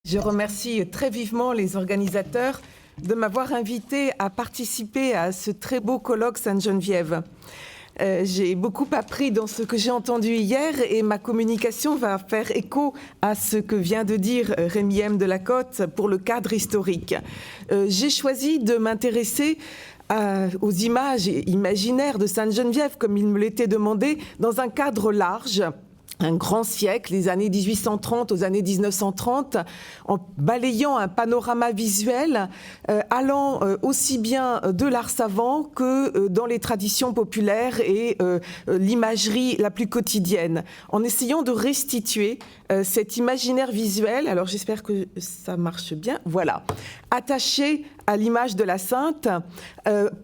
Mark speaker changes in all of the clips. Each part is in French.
Speaker 1: Je remercie très vivement les organisateurs de m'avoir invité à participer à ce très beau colloque Sainte-Geneviève. J'ai beaucoup appris dans ce que j'ai entendu hier et ma communication va faire écho à ce que vient de dire Rémi M. Delacote pour le cadre historique. J'ai choisi de m'intéresser aux images imaginaires de Sainte-Geneviève, comme il me l'était demandé, dans un cadre large. Un grand siècle, les années 1830 aux années 1930, en balayant un panorama visuel allant aussi bien de l'art savant que dans les traditions populaires et l'imagerie la plus quotidienne, en essayant de restituer cet imaginaire visuel, alors j'espère que ça marche bien, voilà, attaché à l'image de la Sainte,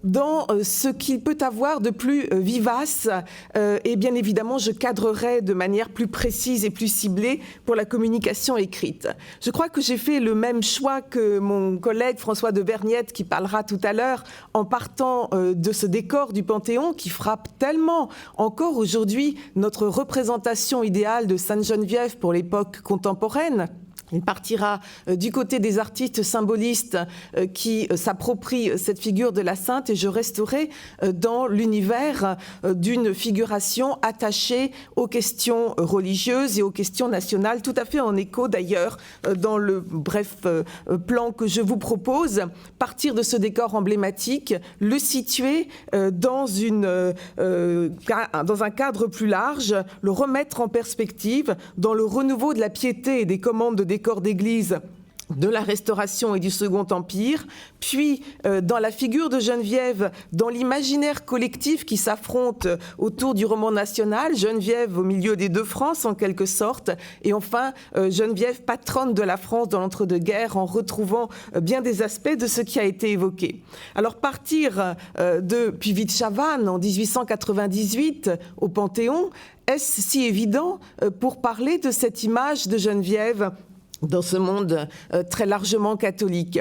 Speaker 1: dans ce qu'il peut avoir de plus vivace, et bien évidemment je cadrerai de manière plus précise et plus ciblée pour la communication écrite. Je crois que j'ai fait le même choix que mon collègue François de Berniette, qui parlera tout à l'heure, en partant de ce décor du Panthéon qui frappe tellement encore aujourd'hui notre représentation idéale de Sainte-Geneviève pour l'époque contemporaine. Il partira du côté des artistes symbolistes qui s'approprient cette figure de la Sainte et je resterai dans l'univers d'une figuration attachée aux questions religieuses et aux questions nationales, tout à fait en écho d'ailleurs dans le bref plan que je vous propose, partir de ce décor emblématique, le situer dans un cadre plus large, le remettre en perspective dans le renouveau de la piété et des commandes de décor d'église de la Restauration et du Second Empire, puis dans la figure de Geneviève, dans l'imaginaire collectif qui s'affronte autour du roman national, Geneviève au milieu des deux Frances en quelque sorte, et enfin Geneviève patronne de la France dans l'entre-deux-guerres en retrouvant bien des aspects de ce qui a été évoqué. Alors partir de Puvis-de-Chavannes en 1898 au Panthéon, est-ce si évident pour parler de cette image de Geneviève dans ce monde très largement catholique?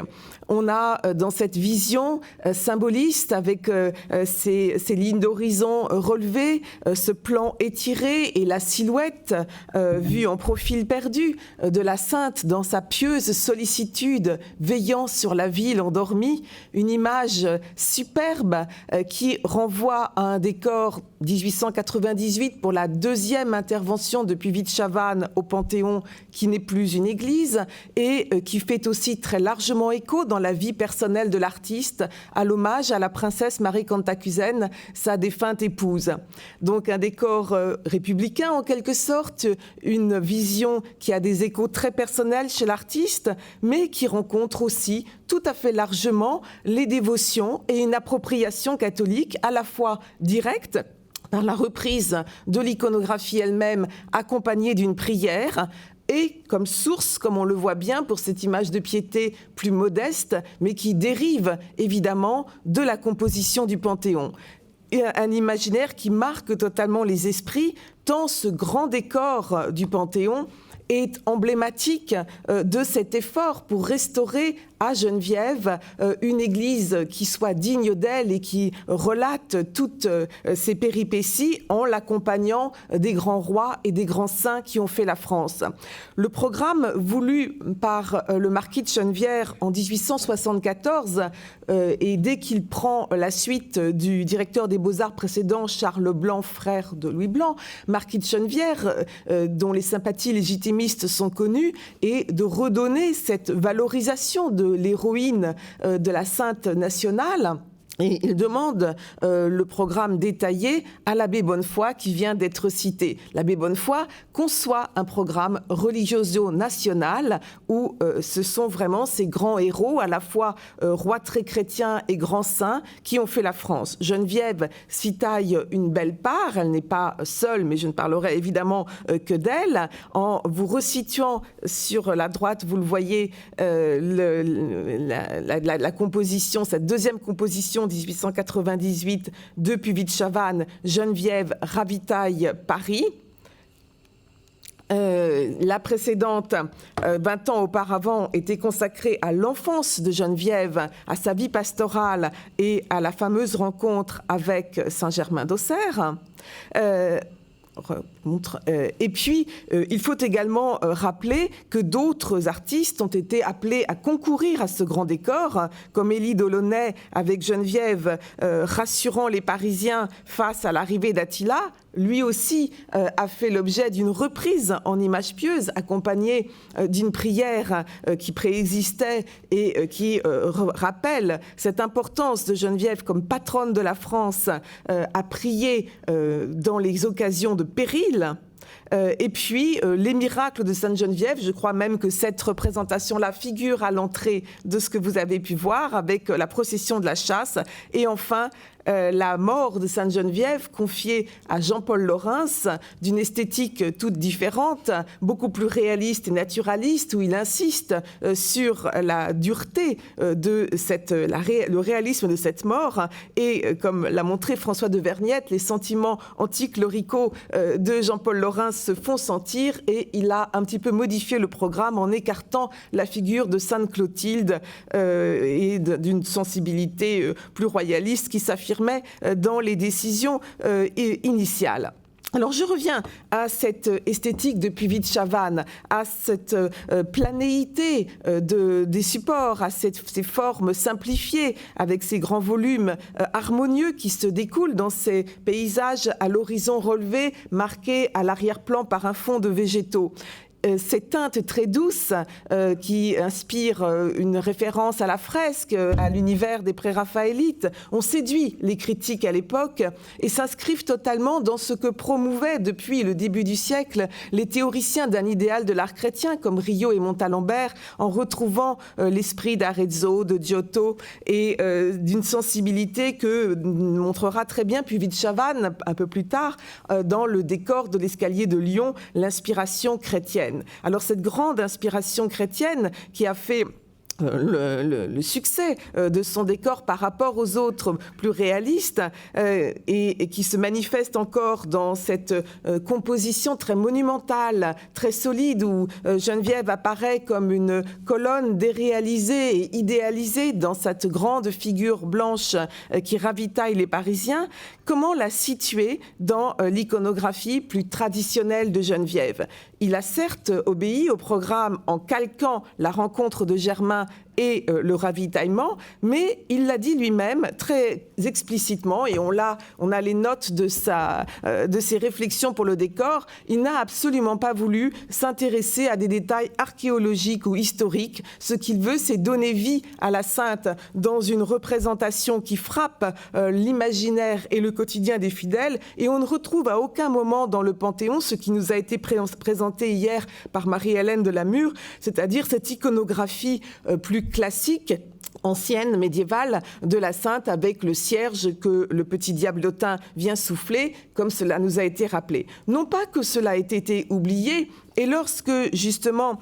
Speaker 1: On a dans cette vision symboliste avec ces lignes d'horizon relevées, ce plan étiré et la silhouette vue en profil perdu de la Sainte dans sa pieuse sollicitude veillant sur la ville endormie, une image superbe qui renvoie à un décor 1898 pour la deuxième intervention de Puvis-de-Chavannes au Panthéon qui n'est plus une église et qui fait aussi très largement écho dans la vie personnelle de l'artiste à l'hommage à la princesse Marie Cantacuzène, sa défunte épouse. Donc un décor républicain en quelque sorte, une vision qui a des échos très personnels chez l'artiste, mais qui rencontre aussi tout à fait largement les dévotions et une appropriation catholique à la fois directe, par la reprise de l'iconographie elle-même accompagnée d'une prière, et comme source, comme on le voit bien pour cette image de piété plus modeste, mais qui dérive évidemment de la composition du Panthéon. Et un imaginaire qui marque totalement les esprits, tant ce grand décor du Panthéon est emblématique de cet effort pour restaurer à Geneviève une église qui soit digne d'elle et qui relate toutes ses péripéties en l'accompagnant des grands rois et des grands saints qui ont fait la France. Le programme voulu par le marquis de Chennevières en 1874 et dès qu'il prend la suite du directeur des Beaux-Arts précédent, Charles Blanc, frère de Louis Blanc, marquis de Chennevières, dont les sympathies légitimistes sont connues, et de redonner cette valorisation de l'héroïne de la Sainte nationale. Et il demande le programme détaillé à l'abbé Bonnefoy qui vient d'être cité. L'abbé Bonnefoy conçoit un programme religioso-national où ce sont vraiment ces grands héros, à la fois rois très chrétiens et grands saints, qui ont fait la France. Geneviève s'y taille une belle part, elle n'est pas seule, mais je ne parlerai évidemment que d'elle. En vous resituant sur la droite, vous le voyez, la composition, cette deuxième composition 1898 de Puvis-de-Chavannes, Geneviève ravitaille Paris. La précédente, 20 ans auparavant, était consacrée à l'enfance de Geneviève, à sa vie pastorale et à la fameuse rencontre avec Saint-Germain d'Auxerre. Et puis, il faut également rappeler que d'autres artistes ont été appelés à concourir à ce grand décor, comme Élie Delaunay avec Geneviève, rassurant les Parisiens face à l'arrivée d'Attila. Lui aussi a fait l'objet d'une reprise en images pieuses, accompagnée d'une prière qui préexistait et qui rappelle cette importance de Geneviève comme patronne de la France à prier dans les occasions de péril. Et puis, les miracles de Sainte-Geneviève, je crois même que cette représentation-là figure à l'entrée de ce que vous avez pu voir avec la procession de la chasse. Et enfin, la mort de Sainte-Geneviève confiée à Jean-Paul Laurens, d'une esthétique toute différente, beaucoup plus réaliste et naturaliste, où il insiste sur la dureté de le réalisme de cette mort. Et comme l'a montré François de Vergnette, les sentiments anticléricaux de Jean-Paul Laurens se font sentir, et il a un petit peu modifié le programme en écartant la figure de Sainte Clotilde et d'une sensibilité plus royaliste qui s'affirmait dans les décisions initiales. Alors je reviens à cette esthétique de Puvis-de-Chavannes, à cette planéité des supports, à ces formes simplifiées avec ces grands volumes harmonieux qui se découlent dans ces paysages à l'horizon relevé, marqués à l'arrière-plan par un fond de végétaux. Ces teintes très douces qui inspirent une référence à la fresque, à l'univers des préraphaélites, ont séduit les critiques à l'époque et s'inscrivent totalement dans ce que promouvaient depuis le début du siècle les théoriciens d'un idéal de l'art chrétien comme Riot et Montalembert, en retrouvant l'esprit d'Arezzo, de Giotto et d'une sensibilité que montrera très bien Puvis-de-Chavannes un peu plus tard dans le décor de l'escalier de Lyon, l'inspiration chrétienne. Alors cette grande inspiration chrétienne qui a fait le succès de son décor par rapport aux autres plus réalistes et qui se manifeste encore dans cette composition très monumentale, très solide, où Geneviève apparaît comme une colonne déréalisée et idéalisée dans cette grande figure blanche qui ravitaille les Parisiens. Comment la situer dans l'iconographie plus traditionnelle de Geneviève ? Il a certes obéi au programme en calquant la rencontre de Germain et le ravitaillement, mais il l'a dit lui-même très explicitement, et on a les notes de ses réflexions pour le décor. Il n'a absolument pas voulu s'intéresser à des détails archéologiques ou historiques. Ce qu'il veut, c'est donner vie à la Sainte dans une représentation qui frappe l'imaginaire et le quotidien des fidèles, et on ne retrouve à aucun moment dans le Panthéon ce qui nous a été présenté hier par Marie-Hélène de la Mure, c'est-à-dire cette iconographie plus classique, ancienne, médiévale, de la Sainte, avec le cierge que le petit diablotin vient souffler, comme cela nous a été rappelé. Non pas que cela ait été oublié, et lorsque, justement,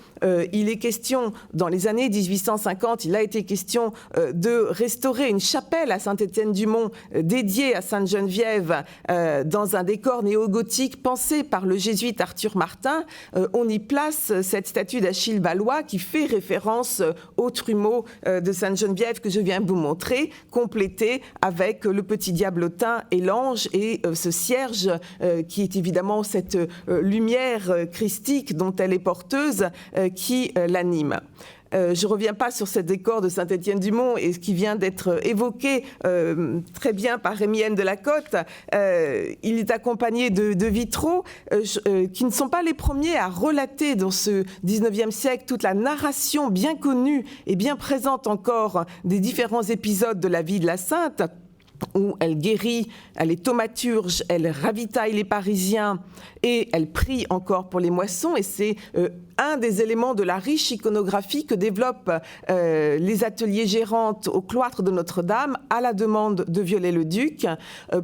Speaker 1: il est question, dans les années 1850, il a été question de restaurer une chapelle à Saint-Étienne-du-Mont dédiée à Sainte-Geneviève dans un décor néo-gothique pensé par le jésuite Arthur Martin, on y place cette statue d'Achille Valois qui fait référence au trumeau de Sainte-Geneviève que je viens de vous montrer, complété avec le petit diablotin et l'ange et ce cierge qui est évidemment cette lumière christique dont elle est porteuse qui l'anime. Je ne reviens pas sur ce décor de Saint-Étienne-du-Mont et ce qui vient d'être évoqué très bien par Rémienne de la Côte. Il est accompagné de vitraux qui ne sont pas les premiers à relater dans ce 19e siècle toute la narration bien connue et bien présente encore des différents épisodes de la vie de la Sainte, où elle guérit, elle est thaumaturge, elle ravitaille les Parisiens et elle prie encore pour les moissons. Et c'est un des éléments de la riche iconographie que développent les ateliers gérantes au cloître de Notre-Dame à la demande de Viollet-le-Duc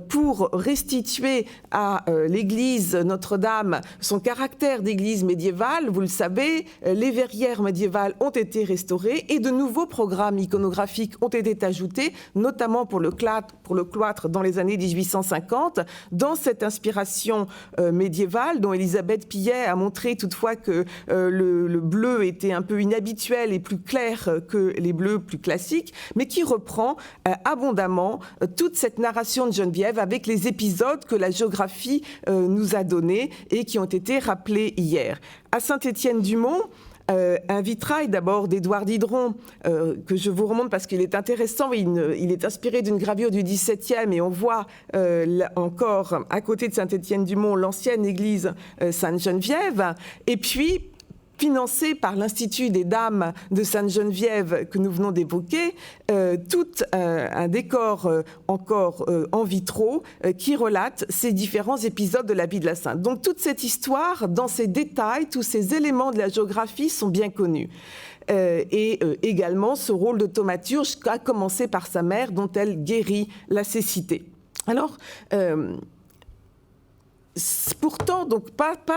Speaker 1: pour restituer à l'église Notre-Dame son caractère d'église médiévale. Vous le savez, les verrières médiévales ont été restaurées et de nouveaux programmes iconographiques ont été ajoutés, notamment pour le cloître dans les années 1850, dans cette inspiration médiévale dont Élisabeth Pillet a montré toutefois que le bleu était un peu inhabituel et plus clair que les bleus plus classiques, mais qui reprend abondamment toute cette narration de Geneviève avec les épisodes que la géographie nous a donnés et qui ont été rappelés hier. À Saint-Étienne-du-Mont, un vitrail d'abord d'Édouard Didron que je vous remonte parce qu'il est intéressant. Il est inspiré d'une gravure du XVIIe et on voit encore à côté de Saint-Étienne-du-Mont l'ancienne église Sainte-Geneviève. Et puis financé par l'Institut des Dames de Sainte-Geneviève que nous venons d'évoquer, tout un décor encore en vitraux qui relate ces différents épisodes de la vie de la Sainte. Donc toute cette histoire, dans ses détails, tous ces éléments de la géographie sont bien connus. Et également ce rôle de thaumaturge, à commencer par sa mère, dont elle guérit la cécité. Alors, pourtant, donc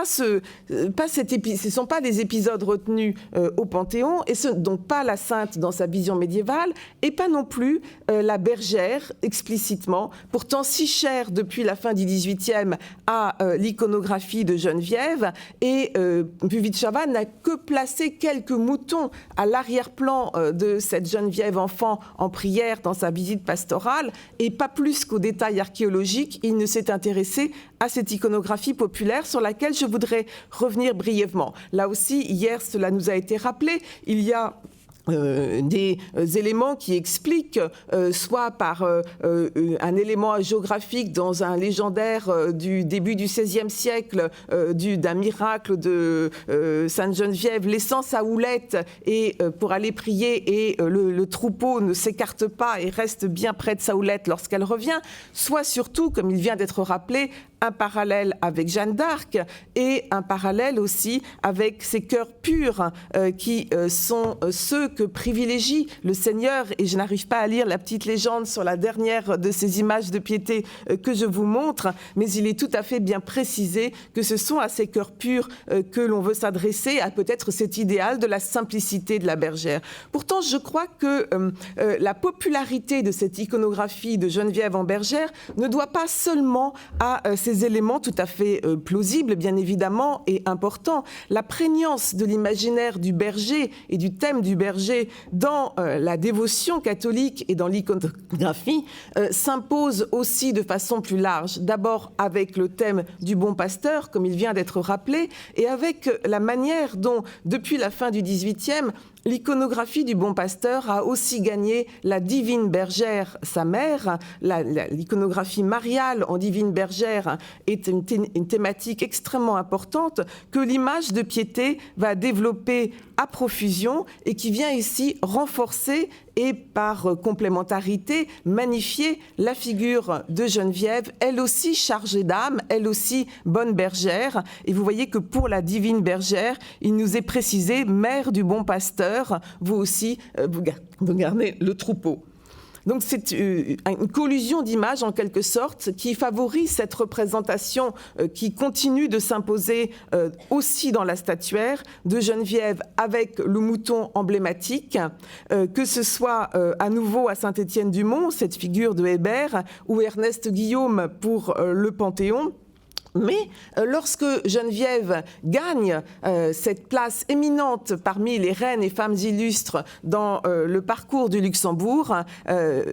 Speaker 1: ce ne sont pas des épisodes retenus au Panthéon, et donc pas la sainte dans sa vision médiévale, et pas non plus la bergère explicitement, pourtant si chère depuis la fin du XVIIIe à l'iconographie de Geneviève, et Puvis de Chavannes n'a que placé quelques moutons à l'arrière-plan de cette Geneviève enfant en prière dans sa visite pastorale, et pas plus qu'aux détails archéologiques, il ne s'est intéressé à cette iconographie populaire sur laquelle je voudrais revenir brièvement. Là aussi, hier, cela nous a été rappelé, il y a des éléments qui expliquent, soit par un élément géographique dans un légendaire du début du XVIe siècle, d'un miracle de Sainte Geneviève, laissant sa houlette et, pour aller prier, et le troupeau ne s'écarte pas et reste bien près de sa houlette lorsqu'elle revient, soit surtout, comme il vient d'être rappelé, un parallèle avec Jeanne d'Arc et un parallèle aussi avec ces cœurs purs qui sont ceux que privilégie le Seigneur. Et je n'arrive pas à lire la petite légende sur la dernière de ces images de piété que je vous montre, mais il est tout à fait bien précisé que ce sont à ces cœurs purs que l'on veut s'adresser, à peut-être cet idéal de la simplicité de la bergère. Pourtant, je crois que la popularité de cette iconographie de Geneviève en bergère ne doit pas seulement à ces éléments tout à fait plausibles, bien évidemment, et importants. La prégnance de l'imaginaire du berger et du thème du berger dans la dévotion catholique et dans l'iconographie s'impose aussi de façon plus large. D'abord avec le thème du bon pasteur, comme il vient d'être rappelé, et avec la manière dont, depuis la fin du XVIIIe, l'iconographie du bon pasteur a aussi gagné la divine bergère, sa mère. L'iconographie mariale en divine bergère est une thématique extrêmement importante que l'image de piété va développer à profusion et qui vient ici renforcer et par complémentarité magnifier la figure de Geneviève, elle aussi chargée d'âme, elle aussi bonne bergère. Et vous voyez que pour la divine bergère, il nous est précisé, mère du bon pasteur, vous aussi, vous gardez le troupeau. Donc c'est une collusion d'images en quelque sorte qui favorise cette représentation qui continue de s'imposer aussi dans la statuaire de Geneviève avec le mouton emblématique, que ce soit à nouveau à Saint-Étienne-du-Mont, cette figure de Hébert, ou Ernest Guillaume pour le Panthéon. Mais lorsque Geneviève gagne cette place éminente parmi les reines et femmes illustres dans le parcours du Luxembourg,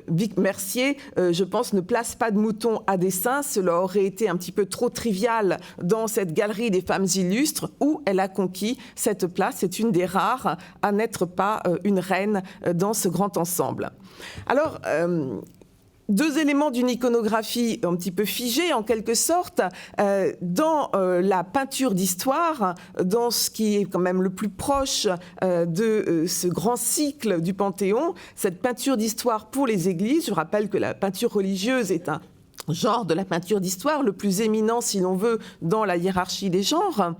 Speaker 1: Vic Mercier, je pense, ne place pas de mouton à dessein. Cela aurait été un petit peu trop trivial dans cette galerie des femmes illustres où elle a conquis cette place. C'est une des rares à n'être pas une reine dans ce grand ensemble. Alors, deux éléments d'une iconographie un petit peu figée en quelque sorte, dans la peinture d'histoire, dans ce qui est quand même le plus proche de ce grand cycle du Panthéon, cette peinture d'histoire pour les églises. Je rappelle que la peinture religieuse est un genre de la peinture d'histoire le plus éminent, si l'on veut, dans la hiérarchie des genres.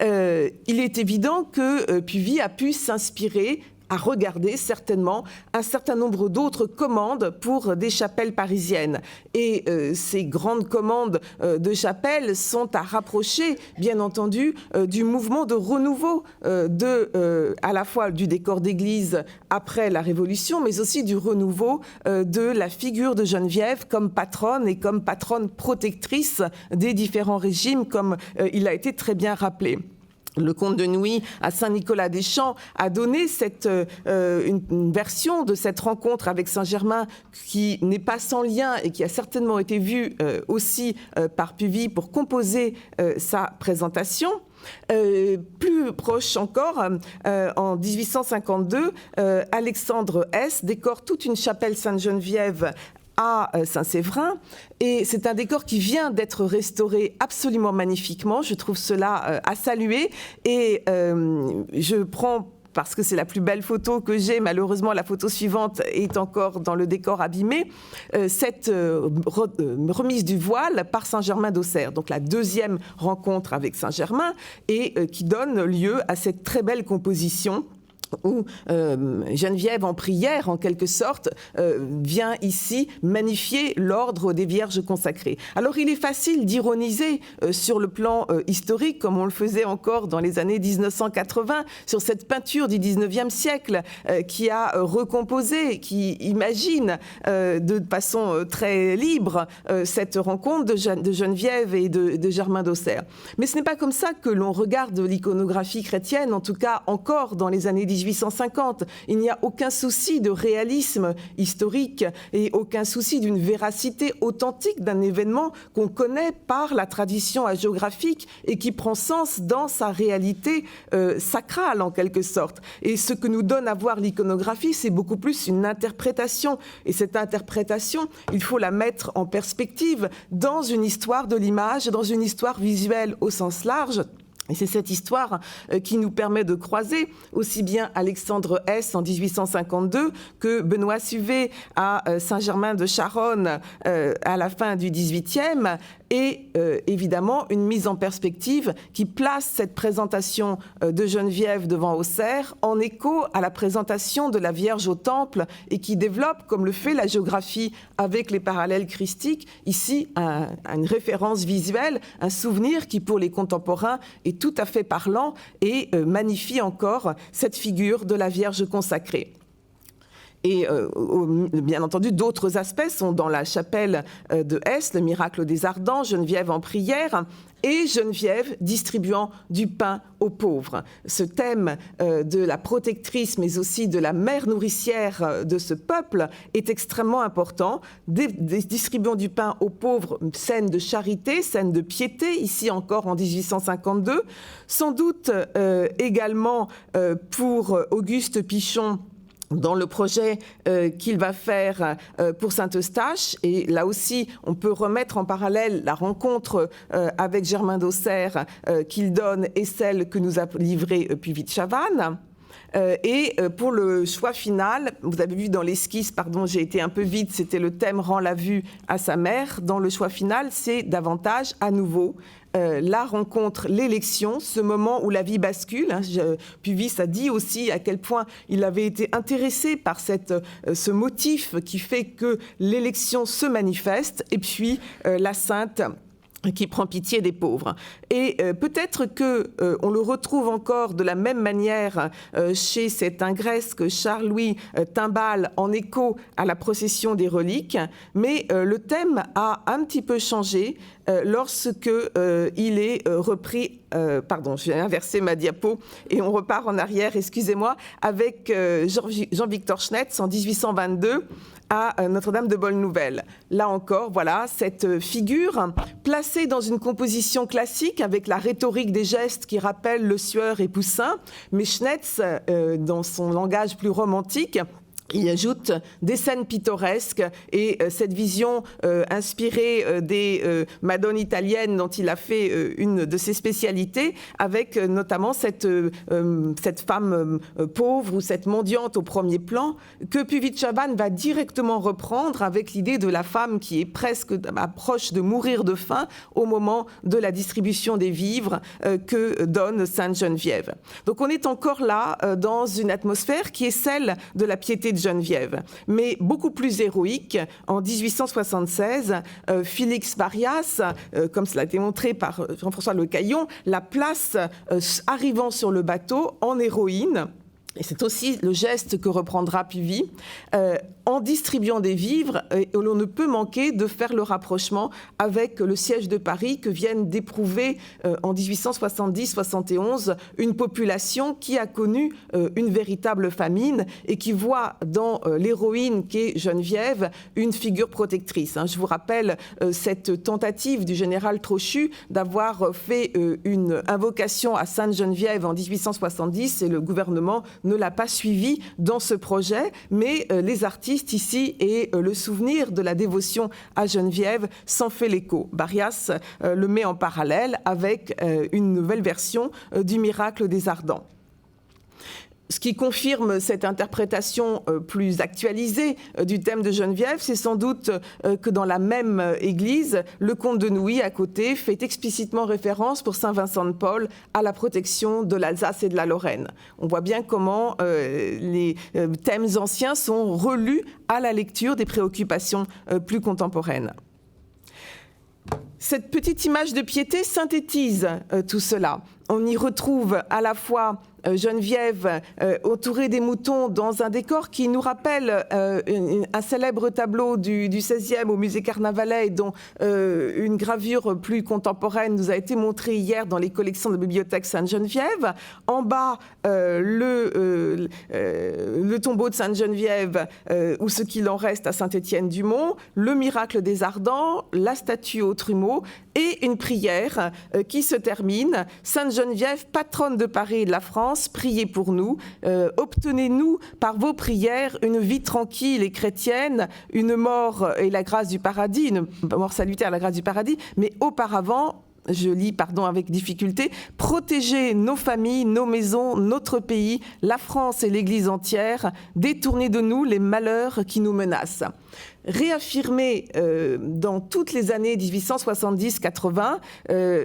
Speaker 1: Il est évident que Puvis a pu s'inspirer à regarder certainement un certain nombre d'autres commandes pour des chapelles parisiennes. Et ces grandes commandes de chapelles sont à rapprocher, bien entendu, du mouvement de renouveau à la fois du décor d'église après la Révolution, mais aussi du renouveau de la figure de Geneviève comme patronne et comme patronne protectrice des différents régimes, comme il a été très bien rappelé. Le comte de Nouy à Saint-Nicolas-des-Champs a donné une version de cette rencontre avec Saint-Germain qui n'est pas sans lien et qui a certainement été vue aussi par Puvis pour composer sa présentation. Plus proche encore, en 1852, Alexandre S décore toute une chapelle Sainte-Geneviève à Saint-Séverin, et c'est un décor qui vient d'être restauré absolument magnifiquement. Je trouve cela à saluer, et je prends, parce que c'est la plus belle photo que j'ai, malheureusement la photo suivante est encore dans le décor abîmé, cette remise du voile par Saint-Germain d'Auxerre, donc la deuxième rencontre avec Saint-Germain, et qui donne lieu à cette très belle composition où Geneviève en prière, en quelque sorte, vient ici magnifier l'ordre des Vierges consacrées. Alors il est facile d'ironiser sur le plan historique, comme on le faisait encore dans les années 1980, sur cette peinture du 19e siècle qui a recomposé, qui imagine de façon très libre cette rencontre de Geneviève et de Germain d'Auxerre. Mais ce n'est pas comme ça que l'on regarde l'iconographie chrétienne, en tout cas encore dans les années 1850. Il n'y a aucun souci de réalisme historique et aucun souci d'une véracité authentique d'un événement qu'on connaît par la tradition hagiographique et qui prend sens dans sa réalité sacrale en quelque sorte. Et ce que nous donne à voir l'iconographie, c'est beaucoup plus une interprétation. Et cette interprétation, il faut la mettre en perspective dans une histoire de l'image, dans une histoire visuelle au sens large. Et c'est cette histoire qui nous permet de croiser aussi bien Alexandre S en 1852 que Benoît Suvet à Saint-Germain de Charonne à la fin du XVIIIe, et évidemment une mise en perspective qui place cette présentation de Geneviève devant Auxerre en écho à la présentation de la Vierge au Temple, et qui développe, comme le fait la géographie avec les parallèles christiques, ici une référence visuelle, un souvenir qui pour les contemporains est tout à fait parlant et magnifie encore cette figure de la Vierge consacrée. Et bien entendu, d'autres aspects sont dans la chapelle de Hesse, le miracle des Ardents, Geneviève en prière et Geneviève distribuant du pain aux pauvres. Ce thème de la protectrice, mais aussi de la mère nourricière de ce peuple est extrêmement important. Distribuant du pain aux pauvres, scène de charité, scène de piété, ici encore en 1852. Sans doute également pour Auguste Pichon, dans le projet qu'il va faire pour Saint-Eustache. Et là aussi, on peut remettre en parallèle la rencontre avec Germain d'Auxerre qu'il donne et celle que nous a livrée Puvis de Chavannes. Et pour le choix final, vous avez vu dans l'esquisse, pardon, j'ai été un peu vite, c'était le thème « Rend la vue à sa mère ». Dans le choix final, c'est davantage à nouveau la rencontre, l'élection, ce moment où la vie bascule. Puvis a dit aussi à quel point il avait été intéressé par ce motif qui fait que l'élection se manifeste, et puis la sainte qui prend pitié des pauvres. Et peut-être qu'on le retrouve encore de la même manière chez cet ingresque Charles-Louis Timbal en écho à la procession des reliques, mais le thème a un petit peu changé lorsque il est repris, pardon, je vais inverser ma diapo et on repart en arrière, excusez-moi, avec Jean-Victor Schnetz en 1822 à Notre-Dame de Bonne-Nouvelle. Là encore, voilà, cette figure placée dans une composition classique avec la rhétorique des gestes qui rappelle le Sueur et Poussin, mais Schnetz, dans son langage plus romantique, il ajoute des scènes pittoresques et cette vision inspirée des madones italiennes dont il a fait une de ses spécialités, avec notamment cette femme pauvre ou cette mendiante au premier plan, que Puvis de Chavannes va directement reprendre avec l'idée de la femme qui est presque proche de mourir de faim au moment de la distribution des vivres que donne Sainte Geneviève. Donc on est encore là dans une atmosphère qui est celle de la piété de Geneviève, mais beaucoup plus héroïque. En 1876, Félix Farias, comme cela a été montré par Jean-François Le Caillon, la place arrivant sur le bateau en héroïne. et c'est aussi le geste que reprendra Puvis, en distribuant des vivres, l'on ne peut manquer de faire le rapprochement avec le siège de Paris que viennent d'éprouver en 1870-71 une population qui a connu une véritable famine et qui voit dans l'héroïne qu'est Geneviève une figure protectrice. Je vous rappelle cette tentative du général Trochu d'avoir fait une invocation à Sainte-Geneviève en 1870 et le gouvernement ne l'a pas suivi dans ce projet, mais les artistes ici et le souvenir de la dévotion à Geneviève s'en fait l'écho. Barrias le met en parallèle avec une nouvelle version du miracle des Ardents. Ce qui confirme cette interprétation plus actualisée du thème de Geneviève, c'est sans doute que dans la même église, le comte de Nouilly, à côté, fait explicitement référence pour Saint Vincent de Paul à la protection de l'Alsace et de la Lorraine. On voit bien comment les thèmes anciens sont relus à la lecture des préoccupations plus contemporaines. Cette petite image de piété synthétise tout cela. On y retrouve à la fois Geneviève entourée des moutons dans un décor qui nous rappelle un célèbre tableau du XVIe au musée Carnavalet dont une gravure plus contemporaine nous a été montrée hier dans les collections de la bibliothèque Sainte-Geneviève. En bas, le tombeau de Sainte-Geneviève ou ce qu'il en reste à Saint-Étienne-du-Mont, le miracle des Ardents, la statue au trumeau et une prière qui se termine. Sainte-Geneviève, patronne de Paris et de la France, priez pour nous, obtenez-nous par vos prières une vie tranquille et chrétienne, une mort et la grâce du paradis, une mort salutaire, la grâce du paradis, mais auparavant, je lis, pardon, avec difficulté, protégez nos familles, nos maisons, notre pays, la France et l'Église entière, détournez de nous les malheurs qui nous menacent. Réaffirmé dans toutes les années 1870-80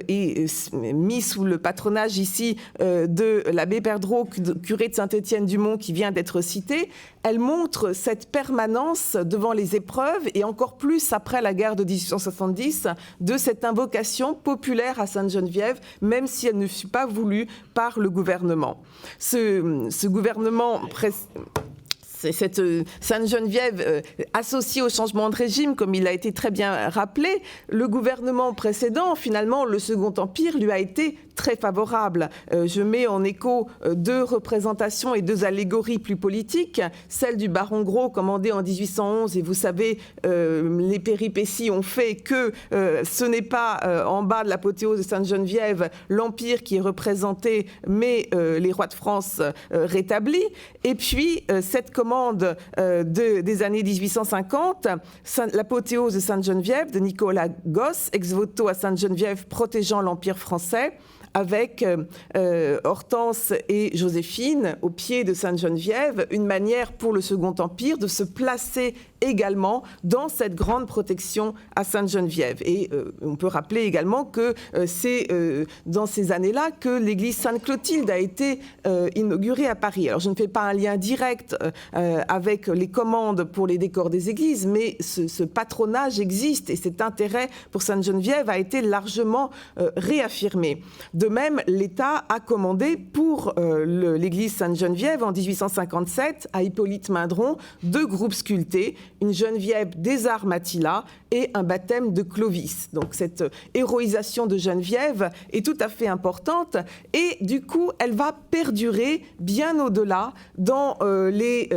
Speaker 1: et mis sous le patronage ici de l'abbé Perdreau, curé de Saint-Étienne-du-Mont qui vient d'être cité, elle montre cette permanence devant les épreuves et encore plus après la guerre de 1870 de cette invocation populaire à Sainte-Geneviève, même si elle ne fut pas voulue par le gouvernement. Ce gouvernement... Cette Sainte-Geneviève associée au changement de régime, comme il a été très bien rappelé, le gouvernement précédent, finalement, le Second Empire, lui a été très favorable. Je mets en écho deux représentations et deux allégories plus politiques. Celle du baron Gros, commandée en 1811, et vous savez, les péripéties ont fait que ce n'est pas en bas de l'apothéose de Sainte-Geneviève l'Empire qui est représenté, mais les rois de France rétablis. Et puis, cette commande des années 1850, l'apothéose de Sainte-Geneviève, de Nicolas Gosse, ex voto à Sainte-Geneviève, protégeant l'Empire français, avec Hortense et Joséphine au pied de Sainte-Geneviève, une manière pour le Second Empire de se placer également dans cette grande protection à Sainte-Geneviève. Et on peut rappeler également que c'est dans ces années-là que l'église Sainte-Clotilde a été inaugurée à Paris. Alors je ne fais pas un lien direct avec les commandes pour les décors des églises, mais ce patronage existe et cet intérêt pour Sainte-Geneviève a été largement réaffirmé. De même, l'État a commandé pour l'église Sainte-Geneviève en 1857 à Hippolyte Mindron 2 groupes sculptés, une Geneviève des Arts Mathila et un baptême de Clovis. Donc cette héroïsation de Geneviève est tout à fait importante et du coup elle va perdurer bien au-delà dans les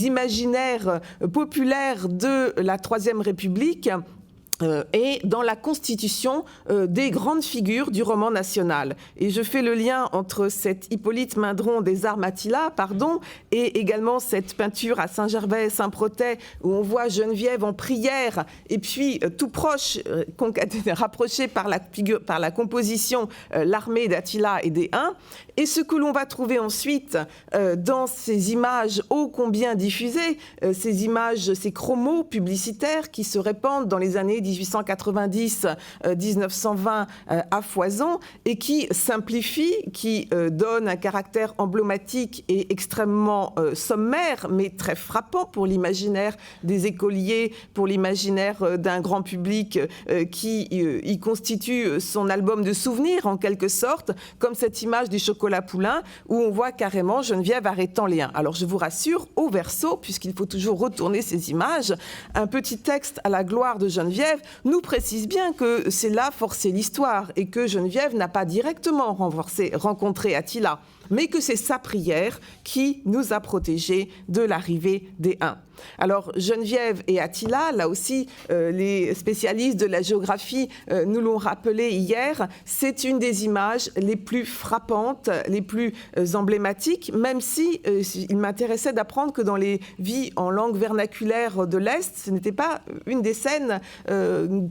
Speaker 1: imaginaires populaires de la Troisième République et dans la constitution des grandes figures du roman national. Et je fais le lien entre cette Hippolyte Mindron des Arts Mathila, et également cette peinture à Saint-Gervais, Saint-Protais, où on voit Geneviève en prière, et puis tout proche, rapproché par la composition, l'armée d'Attila et des Huns. Et ce que l'on va trouver ensuite dans ces images ô combien diffusées, ces images, ces chromos publicitaires qui se répandent dans les années 1890-1920 à foison et qui simplifie, qui donne un caractère emblématique et extrêmement sommaire, mais très frappant pour l'imaginaire des écoliers, pour l'imaginaire d'un grand public qui y constitue son album de souvenirs en quelque sorte, comme cette image du chocolat poulain où on voit carrément Geneviève arrêtant les 1. Alors je vous rassure, au verso, puisqu'il faut toujours retourner ces images, un petit texte à la gloire de Geneviève nous précise bien que c'est là forcer l'histoire et que Geneviève n'a pas directement rencontré Attila, mais que c'est sa prière qui nous a protégés de l'arrivée des Huns. Alors Geneviève et Attila, là aussi les spécialistes de la géographie nous l'ont rappelé hier, c'est une des images les plus frappantes, les plus emblématiques, même si il m'intéressait d'apprendre que dans les vies en langue vernaculaire de l'Est, ce n'était pas une des scènes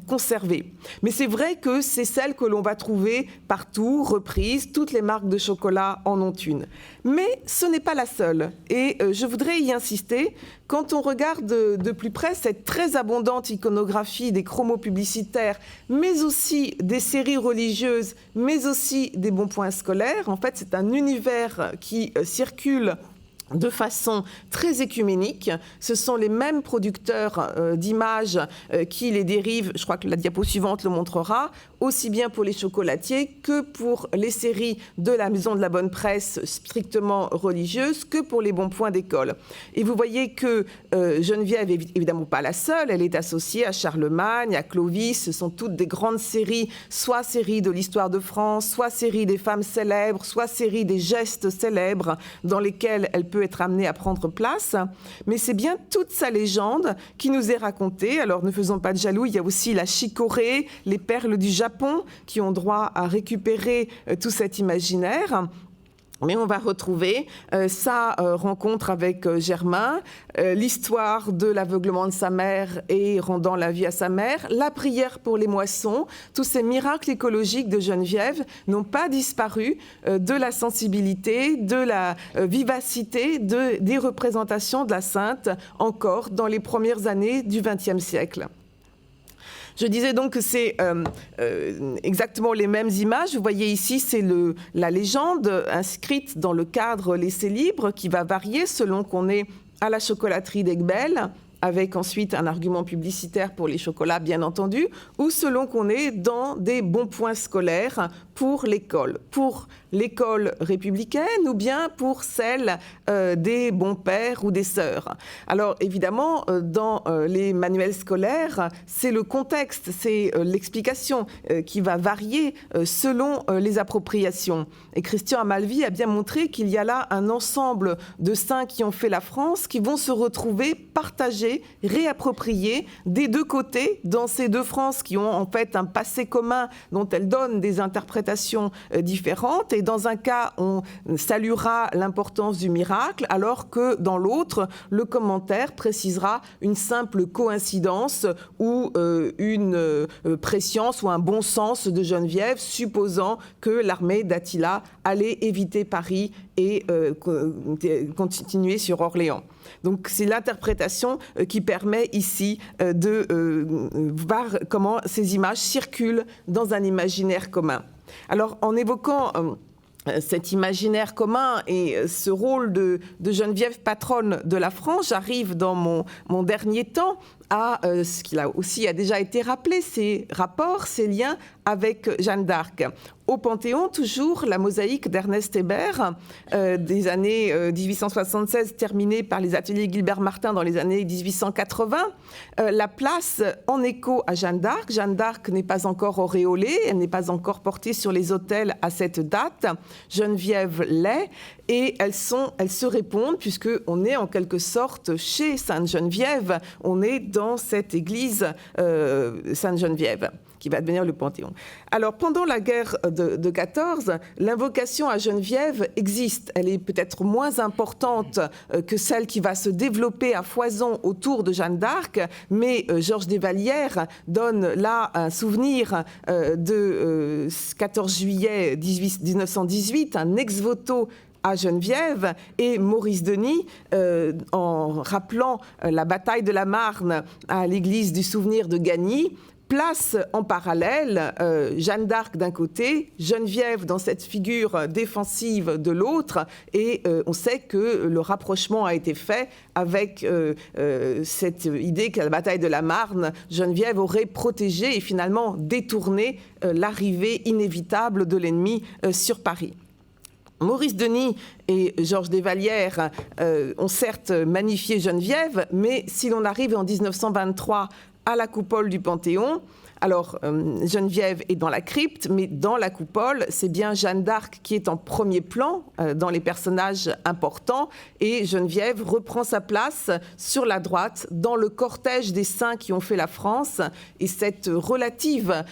Speaker 1: conservées. Mais c'est vrai que c'est celle que l'on va trouver partout, reprise, toutes les marques de chocolat en ont une. Mais ce n'est pas la seule, et je voudrais y insister. Quand on regarde de plus près cette très abondante iconographie des chromos publicitaires, mais aussi des séries religieuses, mais aussi des bons points scolaires, en fait, c'est un univers qui circule de façon très écuménique. Ce sont les mêmes producteurs d'images qui les dérivent, je crois que la diapo suivante le montrera, aussi bien pour les chocolatiers que pour les séries de la Maison de la Bonne Presse strictement religieuses, que pour les bons points d'école. Et vous voyez que Geneviève est évidemment pas la seule, elle est associée à Charlemagne, à Clovis, ce sont toutes des grandes séries, soit séries de l'histoire de France, soit séries des femmes célèbres, soit séries des gestes célèbres dans lesquels elle peut être amenée à prendre place. Mais c'est bien toute sa légende qui nous est racontée. Alors ne faisons pas de jaloux, il y a aussi la chicorée, les perles du Japon qui ont droit à récupérer tout cet imaginaire. Mais on va retrouver sa rencontre avec Germain, l'histoire de l'aveuglement de sa mère et rendant la vie à sa mère, la prière pour les moissons. Tous ces miracles écologiques de Geneviève n'ont pas disparu de la sensibilité, de la vivacité des représentations de la Sainte encore dans les premières années du XXe siècle. Je disais donc que c'est exactement les mêmes images. Vous voyez ici, c'est la légende inscrite dans le cadre laissé libre qui va varier selon qu'on est à la chocolaterie d'Aiguebelle, avec ensuite un argument publicitaire pour les chocolats, bien entendu, ou selon qu'on est dans des bons points scolaires pour l'école républicaine ou bien pour celle des bons pères ou des sœurs. Alors évidemment, dans les manuels scolaires, c'est le contexte, c'est l'explication qui va varier selon les appropriations. Et Christian Amalvi a bien montré qu'il y a là un ensemble de saints qui ont fait la France, qui vont se retrouver partagés, réappropriés des deux côtés, dans ces deux Frances qui ont en fait un passé commun dont elles donnent des interprétations différentes. Et dans un cas, on saluera l'importance du miracle, alors que dans l'autre, le commentaire précisera une simple coïncidence ou une prescience ou un bon sens de Geneviève, supposant que l'armée d'Attila allait éviter Paris et continuer sur Orléans. Donc c'est l'interprétation qui permet ici de voir comment ces images circulent dans un imaginaire commun. Alors en évoquant cet imaginaire commun et ce rôle de Geneviève patronne de la France, j'arrive dans mon dernier temps à ce qui a déjà été rappelé, ces rapports, ces liens avec Jeanne d'Arc. Au Panthéon, toujours, la mosaïque d'Ernest Hébert, des années 1876, terminée par les ateliers Gilbert Martin dans les années 1880, la place en écho à Jeanne d'Arc. Jeanne d'Arc n'est pas encore auréolée, elle n'est pas encore portée sur les autels à cette date. Geneviève l'est, et elles se répondent, puisqu'on est en quelque sorte chez Sainte-Geneviève, on est dans cette église Sainte-Geneviève, qui va devenir le Panthéon. Alors, pendant la guerre de 14, l'invocation à Geneviève existe. Elle est peut-être moins importante que celle qui va se développer à foison autour de Jeanne d'Arc, mais Georges Desvallières donne là un souvenir de 14 juillet 1918, un ex-voto à Geneviève, et Maurice Denis, en rappelant la bataille de la Marne à l'église du souvenir de Gagny, place en parallèle Jeanne d'Arc d'un côté, Geneviève dans cette figure défensive de l'autre, et on sait que le rapprochement a été fait avec cette idée qu'à la bataille de la Marne, Geneviève aurait protégé et finalement détourné l'arrivée inévitable de l'ennemi sur Paris. Maurice Denis et Georges Desvallières ont certes magnifié Geneviève, mais si l'on arrive en 1923 à la coupole du Panthéon, alors Geneviève est dans la crypte, mais dans la coupole, c'est bien Jeanne d'Arc qui est en premier plan dans les personnages importants, et Geneviève reprend sa place sur la droite dans le cortège des saints qui ont fait la France, et cette relative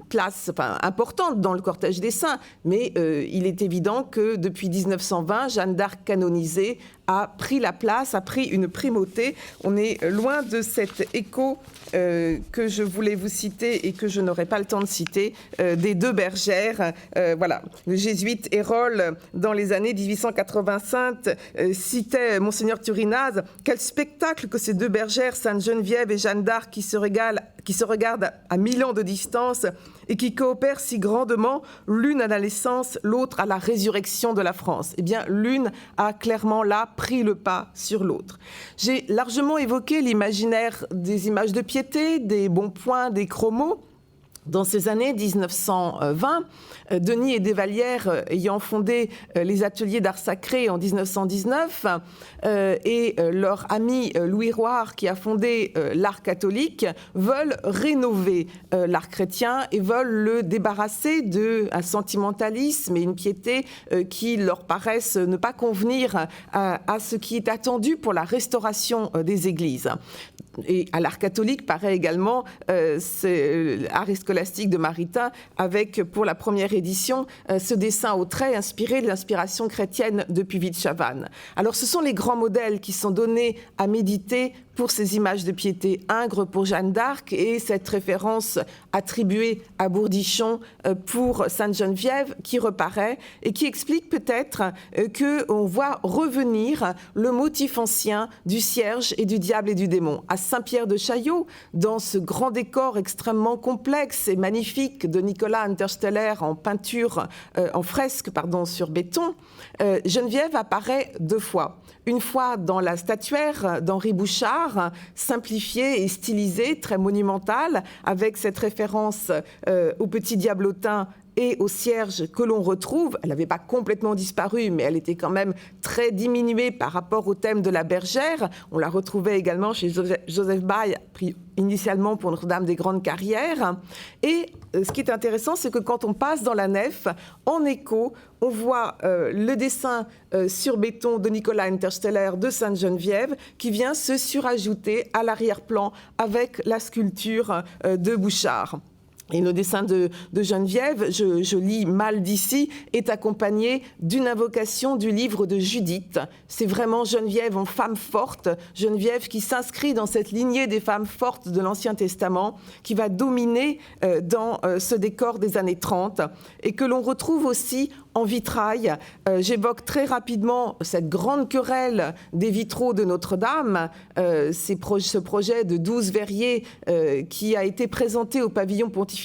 Speaker 1: place importante dans le cortège des saints, mais il est évident que depuis 1920, Jeanne d'Arc canonisée a pris la place, a pris une primauté. On est loin de cet écho que je voulais vous citer et que je n'aurai pas le temps de citer, des deux bergères. Voilà. Le jésuite Hérol, dans les années 1885, citait Monseigneur Turinaz. Quel spectacle que ces deux bergères, Sainte Geneviève et Jeanne d'Arc, qui se regardent à 1000 ans de distance et qui coopèrent si grandement, l'une à la naissance, l'autre à la résurrection de la France. Eh bien, l'une a clairement là pris le pas sur l'autre. J'ai largement évoqué l'imaginaire des images de piété, des bons points, des chromos. Dans ces années 1920, Denis et Desvallières ayant fondé les ateliers d'art sacré en 1919 et leur ami Louis Roire qui a fondé l'art catholique veulent rénover l'art chrétien et veulent le débarrasser d'un sentimentalisme et une piété qui leur paraissent ne pas convenir à ce qui est attendu pour la restauration des églises. Et à l'art catholique paraît également art scolastique de Maritain avec pour la première édition ce dessin au trait inspiré de l'inspiration chrétienne de Puvis-de-Chavannes. Alors ce sont les grands modèles qui sont donnés à méditer pour ces images de piété. Ingres pour Jeanne d'Arc et cette référence attribuée à Bourdichon pour Sainte Geneviève qui reparaît et qui explique peut-être qu'on voit revenir le motif ancien du cierge et du diable et du démon. À Saint-Pierre de Chaillot, dans ce grand décor extrêmement complexe et magnifique de Nicolas Untersteller en peinture, en fresque, sur béton, Geneviève apparaît deux fois. Une fois dans la statuaire d'Henri Bouchard, simplifiée et stylisée, très monumentale, avec cette référence au petit diablotin et au cierge que l'on retrouve. Elle n'avait pas complètement disparu, mais elle était quand même très diminuée par rapport au thème de la bergère. On la retrouvait également chez Joseph Baye, pris initialement pour Notre-Dame des Grandes Carrières. Et ce qui est intéressant, c'est que quand on passe dans la nef, en écho, on voit le dessin sur béton de Nicolas Untersteller de Sainte Geneviève qui vient se surajouter à l'arrière-plan avec la sculpture de Bouchard. Et le dessin de Geneviève, je lis mal d'ici, est accompagné d'une invocation du livre de Judith. C'est vraiment Geneviève en femme forte, Geneviève qui s'inscrit dans cette lignée des femmes fortes de l'Ancien Testament, qui va dominer dans ce décor des années 30 et que l'on retrouve aussi en vitrail. J'évoque très rapidement cette grande querelle des vitraux de Notre-Dame, ce projet de 12 verriers qui a été présenté au pavillon pontifical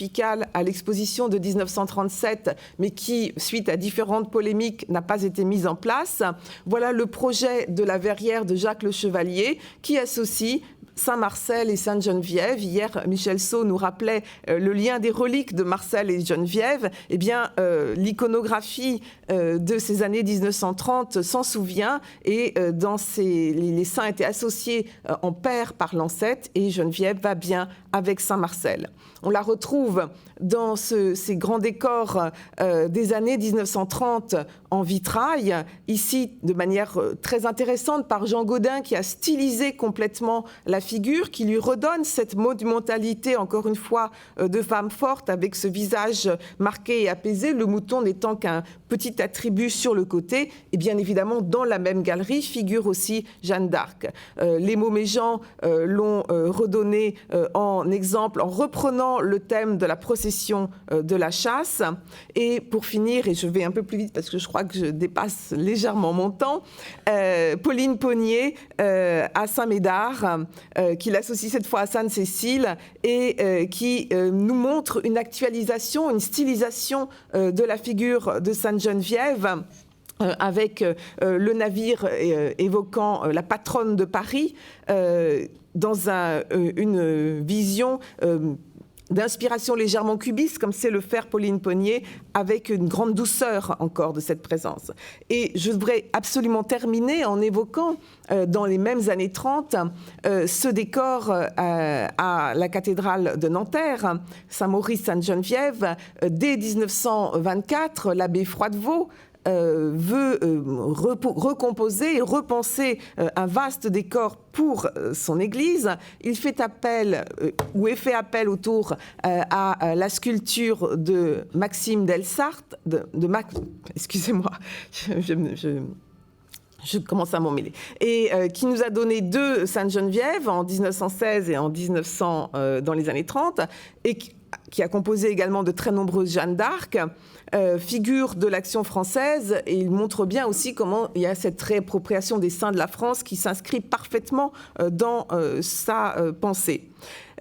Speaker 1: à l'exposition de 1937, mais qui, suite à différentes polémiques, n'a pas été mis en place. Voilà le projet de la verrière de Jacques Le Chevalier qui associe Saint-Marcel et Sainte-Geneviève. Hier, Michel Saut nous rappelait le lien des reliques de Marcel et Geneviève. Eh bien, l'iconographie de ces années 1930 s'en souvient et les saints étaient associés en pair par l'ancêtre et Geneviève va bien avec Saint-Marcel. On la retrouve dans ces grands décors des années 1930 en vitrail, ici de manière très intéressante par Jean Gaudin qui a stylisé complètement la figure, qui lui redonne cette monumentalité, encore une fois, de femme forte avec ce visage marqué et apaisé, le mouton n'étant qu'un petit attribut sur le côté. Et bien évidemment, dans la même galerie figure aussi Jeanne d'Arc. Les Montméjean l'ont redonné en exemple en reprenant le thème de la procession de la chasse. Et pour finir, et je vais un peu plus vite parce que je crois que je dépasse légèrement mon temps, Pauline Ponnier à Saint-Médard qu'il associe cette fois à Sainte-Cécile et qui nous montre une actualisation, une stylisation de la figure de Sainte-Geneviève, avec le navire évoquant la patronne de Paris, dans une vision d'inspiration légèrement cubiste, comme sait le faire Pauline Ponnier, avec une grande douceur encore de cette présence. Et je voudrais absolument terminer en évoquant, dans les mêmes années 30, ce décor à la cathédrale de Nanterre, Saint-Maurice-Sainte-Geneviève. Dès 1924, l'abbé Froidevaux veut recomposer et repenser un vaste décor pour son église. Il fait appel, ou est fait appel autour à la sculpture de Maxime Delsart, excusez-moi, je commence à m'en mêler, et qui nous a donné 2 Sainte-Geneviève en 1916 et en 1900 dans les années 30, et qui a composé également de très nombreuses Jeanne d'Arc, figure de l'action française, et il montre bien aussi comment il y a cette réappropriation des saints de la France qui s'inscrit parfaitement dans sa pensée.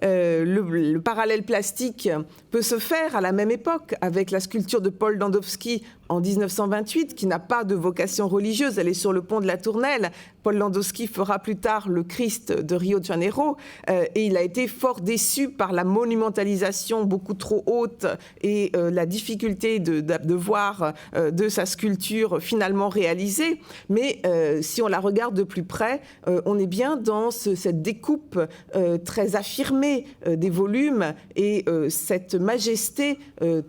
Speaker 1: Le parallèle plastique peut se faire à la même époque avec la sculpture de Paul Landowski en 1928, qui n'a pas de vocation religieuse, elle est sur le pont de la Tournelle. Paul Landowski fera plus tard le Christ de Rio de Janeiro, et il a été fort déçu par la monumentalisation beaucoup trop haute et la difficulté de voir de sa sculpture finalement réalisée. Mais si on la regarde de plus près, on est bien dans cette découpe très affirmée des volumes et cette majesté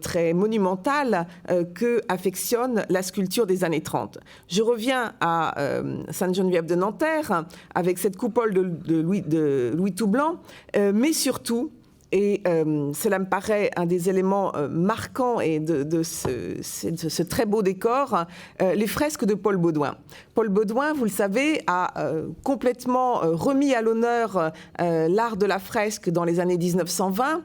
Speaker 1: très monumentale que affectionne la sculpture des années 30. Je reviens à Sainte-Geneviève de Nanterre avec cette coupole de Louis Toublanc, mais surtout, et cela me paraît un des éléments marquants et de ce très beau décor, les fresques de Paul Baudouin. Paul Baudouin, vous le savez, a complètement remis à l'honneur l'art de la fresque dans les années 1920,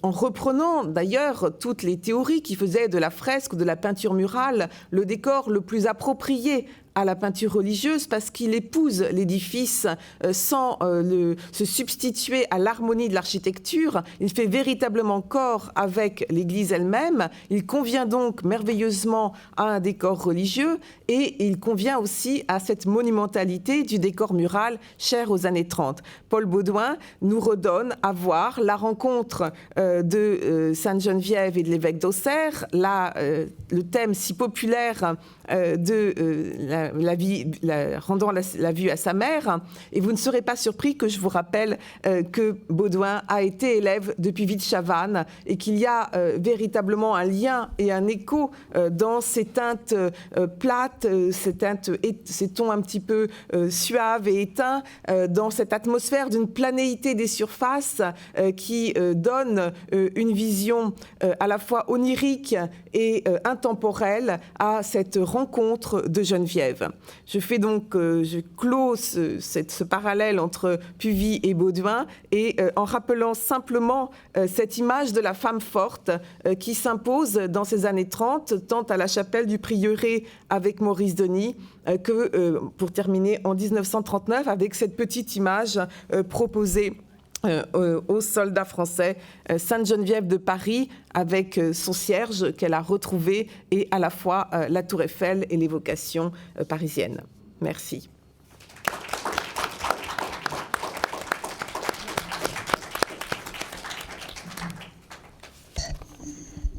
Speaker 1: en reprenant d'ailleurs toutes les théories qui faisaient de la fresque ou de la peinture murale le décor le plus approprié à la peinture religieuse, parce qu'il épouse l'édifice sans se substituer à l'harmonie de l'architecture. Il fait véritablement corps avec l'église elle-même. Il convient donc merveilleusement à un décor religieux, et il convient aussi à cette monumentalité du décor mural cher aux années 30. Paul Baudouin nous redonne à voir la rencontre de Sainte-Geneviève et de l'évêque d'Auxerre, le thème si populaire de rendant la vue à sa mère. Et vous ne serez pas surpris que je vous rappelle que Baudouin a été élève de Puvis de Chavannes, et qu'il y a véritablement un lien et un écho dans ces teintes plates, ces tons un petit peu suaves et éteints, dans cette atmosphère d'une planéité des surfaces qui donne une vision à la fois onirique et intemporelle à cette rencontre de Geneviève. Je fais donc, je clôt ce parallèle entre Puvis et Baudouin, et en rappelant simplement cette image de la femme forte qui s'impose dans ces années 30, tant à la chapelle du Prieuré avec Maurice Denis, que pour terminer en 1939 avec cette petite image proposée aux soldats français, Sainte-Geneviève de Paris avec son cierge qu'elle a retrouvé, et à la fois la Tour Eiffel et l'évocation parisienne. Merci.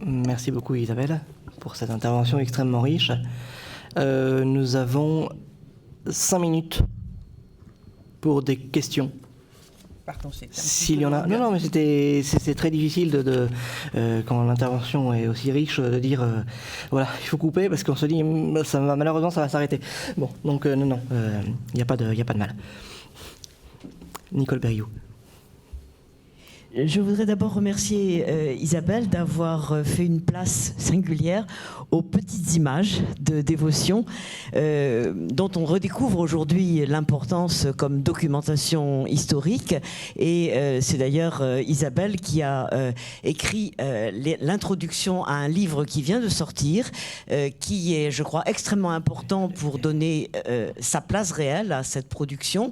Speaker 2: Merci beaucoup Isabelle pour cette intervention extrêmement riche. Nous avons 5 minutes pour des questions.
Speaker 1: Pardon,
Speaker 2: s'il y en a. Non, mais c'est très difficile quand l'intervention est aussi riche de dire voilà, il faut couper parce qu'on se dit malheureusement ça va s'arrêter. Bon, donc non, il n'y a pas de mal. Nicole Berriou.
Speaker 3: Je voudrais d'abord remercier Isabelle d'avoir fait une place singulière aux petites images de dévotion dont on redécouvre aujourd'hui l'importance comme documentation historique. Et c'est d'ailleurs Isabelle qui a écrit l'introduction à un livre qui vient de sortir, qui est, je crois, extrêmement important pour donner sa place réelle à cette production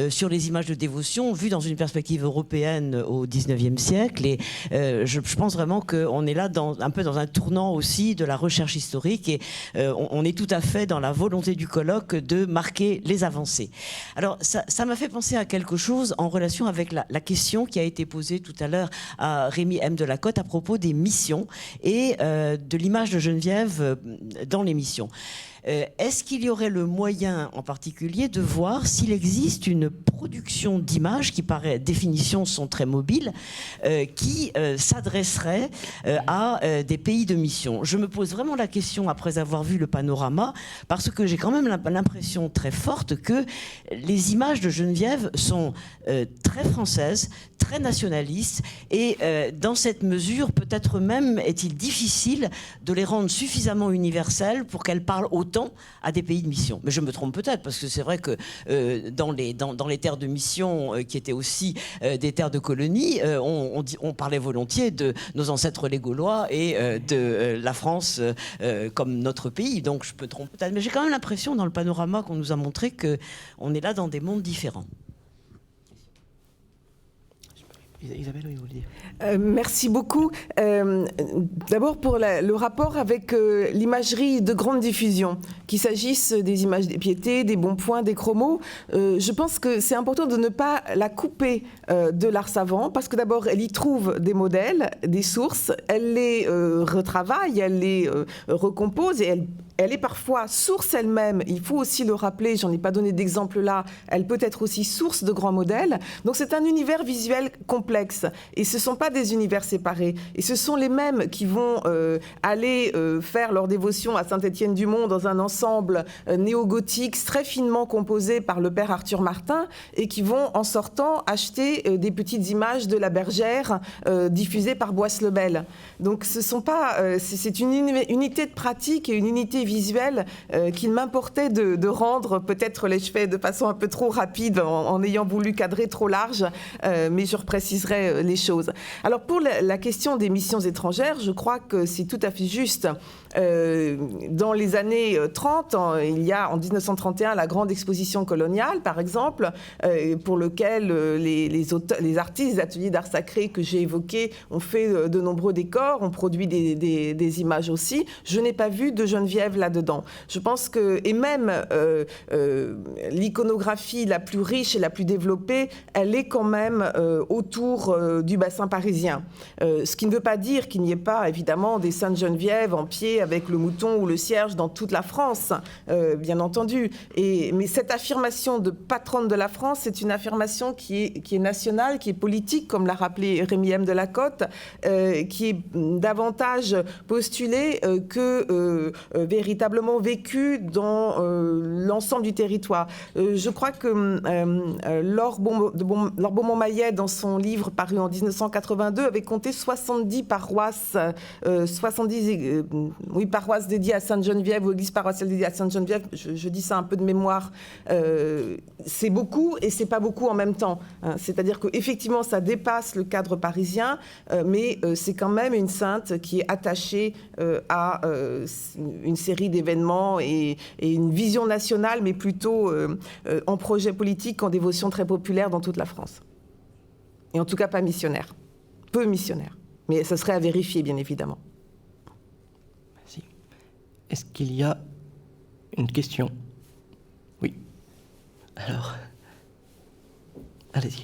Speaker 3: sur les images de dévotion vues dans une perspective européenne au XIXe siècle. Et je pense vraiment qu'on est là un peu dans un tournant aussi de la recherche historique, et on est tout à fait dans la volonté du colloque de marquer les avancées. Alors ça m'a fait penser à quelque chose en relation avec la question qui a été posée tout à l'heure à Rémi M. Delacote à propos des missions et de l'image de Geneviève dans les missions. Est-ce qu'il y aurait le moyen en particulier de voir s'il existe une production d'images qui, par définition, sont très mobiles, qui s'adresserait à des pays de mission? Je me pose vraiment la question après avoir vu le panorama, parce que j'ai quand même l'impression très forte que les images de Geneviève sont très françaises, très nationalistes, et dans cette mesure, peut-être même est-il difficile de les rendre suffisamment universelles pour qu'elles parlent autant à des pays de mission. Mais je me trompe peut-être, parce que c'est vrai que dans les terres de mission qui étaient aussi des terres de colonie, on parlait volontiers de nos ancêtres les Gaulois et de la France comme notre pays. Donc je me trompe peut-être. Mais j'ai quand même l'impression, dans le panorama qu'on nous a montré, qu'on est là dans des mondes différents.
Speaker 2: Isabelle, oui, vous le dire.
Speaker 1: Merci beaucoup. D'abord pour le rapport avec l'imagerie de grande diffusion, qu'il s'agisse des images des piétés, des bons points, des chromos. Je pense que c'est important de ne pas la couper de l'art savant, parce que d'abord elle y trouve des modèles, des sources, elle les retravaille, elle les recompose, et elle est parfois source elle-même. Il faut aussi le rappeler, j'en ai pas donné d'exemple là, elle peut être aussi source de grands modèles. Donc c'est un univers visuel complexe. Et ce ne sont pas des univers séparés. Et ce sont les mêmes qui vont aller faire leur dévotion à Saint-Étienne-du-Mont dans un ensemble néo-gothique très finement composé par le père Arthur Martin, et qui vont, en sortant, acheter des petites images de la Bergère diffusées par Boisse-le-Bel. Donc ce sont pas, c'est une unité de pratique et une unité visuelle qu'il m'importait de rendre. Peut-être l'ai-je fait de façon un peu trop rapide en ayant voulu cadrer trop large, mais je repréciserai les choses. Alors pour la question des missions étrangères, je crois que c'est tout à fait juste. Dans les années 30, il y a en 1931 la grande exposition coloniale, par exemple, pour lequel les artistes des ateliers d'art sacré que j'ai évoqués ont fait de nombreux décors, ont produit des images aussi. Je n'ai pas vu de Geneviève là-dedans. Je pense que, et même l'iconographie la plus riche et la plus développée, elle est quand même autour du bassin parisien. Ce qui ne veut pas dire qu'il n'y ait pas, évidemment, des Saintes Geneviève en pied avec le mouton ou le cierge dans toute la France, bien entendu. Mais cette affirmation de patronne de la France, c'est une affirmation qui est nationale, qui est politique, comme l'a rappelé Rémi M. Delacote, qui est davantage postulée que véritablement vécue dans l'ensemble du territoire. Je crois que Laure Beaumont-Maillet, dans son livre paru en 1982, avait compté 70 paroisses, paroisses dédiées à Sainte-Geneviève, ou églises paroissiales dédiées à Sainte-Geneviève. Je dis ça un peu de mémoire. C'est beaucoup et c'est pas beaucoup en même temps. C'est-à-dire qu'effectivement, ça dépasse le cadre parisien, mais c'est quand même une sainte qui est attachée à une série d'événements et une vision nationale, mais plutôt en projet politique, en dévotion très populaire dans toute la France. Et en tout cas pas missionnaire. Peu missionnaire. Mais ça serait à vérifier, bien évidemment.
Speaker 2: Merci. Est-ce qu'il y a une question? Oui. Alors, allez-y.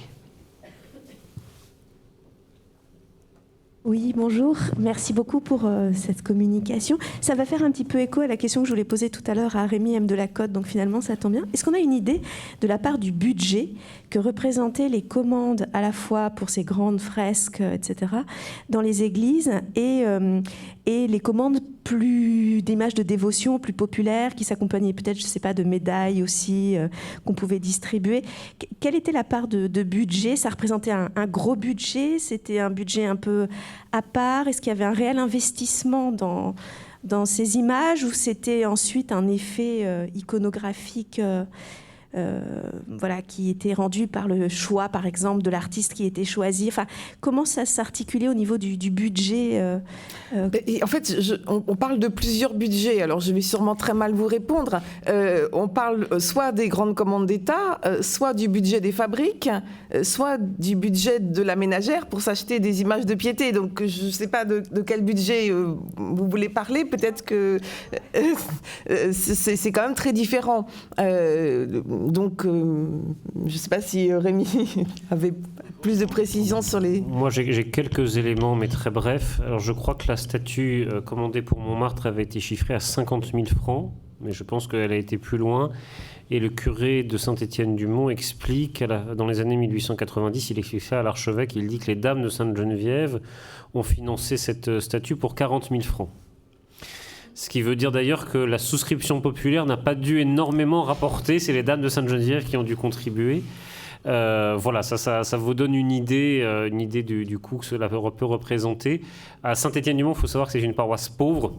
Speaker 4: Oui, bonjour. Merci beaucoup pour cette communication. Ça va faire un petit peu écho à la question que je voulais poser tout à l'heure à Rémi M. Delacote, donc finalement ça tombe bien. Est-ce qu'on a une idée de la part du budget que représentaient les commandes à la fois pour ces grandes fresques, etc., dans les églises, et les commandes d'images de dévotion plus populaires qui s'accompagnaient peut-être, je ne sais pas, de médailles aussi qu'on pouvait distribuer. Quelle était la part de budget? Ça représentait un gros budget? C'était un budget un peu à part? Est-ce qu'il y avait un réel investissement dans ces images ou c'était ensuite un effet iconographique qui était rendu par le choix, par exemple, de l'artiste qui était choisi? Enfin, comment ça s'articulait au niveau du budget
Speaker 1: Et en fait, on parle de plusieurs budgets, alors je vais sûrement très mal vous répondre. On parle soit des grandes commandes d'État, soit du budget des fabriques, soit du budget de la ménagère pour s'acheter des images de piété. Donc je ne sais pas de quel budget vous voulez parler, peut-être que c'est quand même très différent. Donc, je ne sais pas si Rémi avait plus de précisions sur les...
Speaker 5: Moi, j'ai quelques éléments, mais très brefs. Alors, je crois que la statue commandée pour Montmartre avait été chiffrée à 50 000 francs, mais je pense qu'elle a été plus loin. Et le curé de Saint-Étienne-du-Mont explique, dans les années 1890, il explique ça à l'archevêque, il dit que les dames de Sainte-Geneviève ont financé cette statue pour 40 000 francs. Ce qui veut dire d'ailleurs que la souscription populaire n'a pas dû énormément rapporter. C'est les dames de Sainte-Geneviève qui ont dû contribuer. Voilà, ça vous donne une idée du coût que cela peut représenter. À Saint-Étienne-du-Mont, il faut savoir que c'est une paroisse pauvre.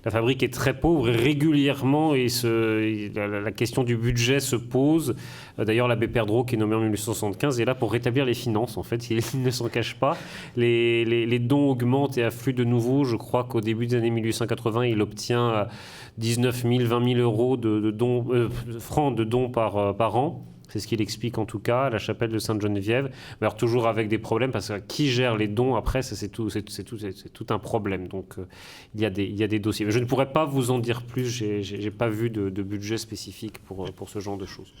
Speaker 5: La fabrique est très pauvre et régulièrement, la question du budget se pose. D'ailleurs, l'abbé Perdreau, qui est nommé en 1875, est là pour rétablir les finances. En fait, il ne s'en cache pas. Les dons augmentent et affluent de nouveau. Je crois qu'au début des années 1880, il obtient 19 000, 20 000 euros francs de dons par an. C'est ce qu'il explique en tout cas à la chapelle de Sainte-Geneviève. Mais alors toujours avec des problèmes, parce que qui gère les dons après, ça, c'est tout un problème. Donc il y a des dossiers. Mais je ne pourrais pas vous en dire plus, j'ai pas vu de budget spécifique pour ce genre de choses.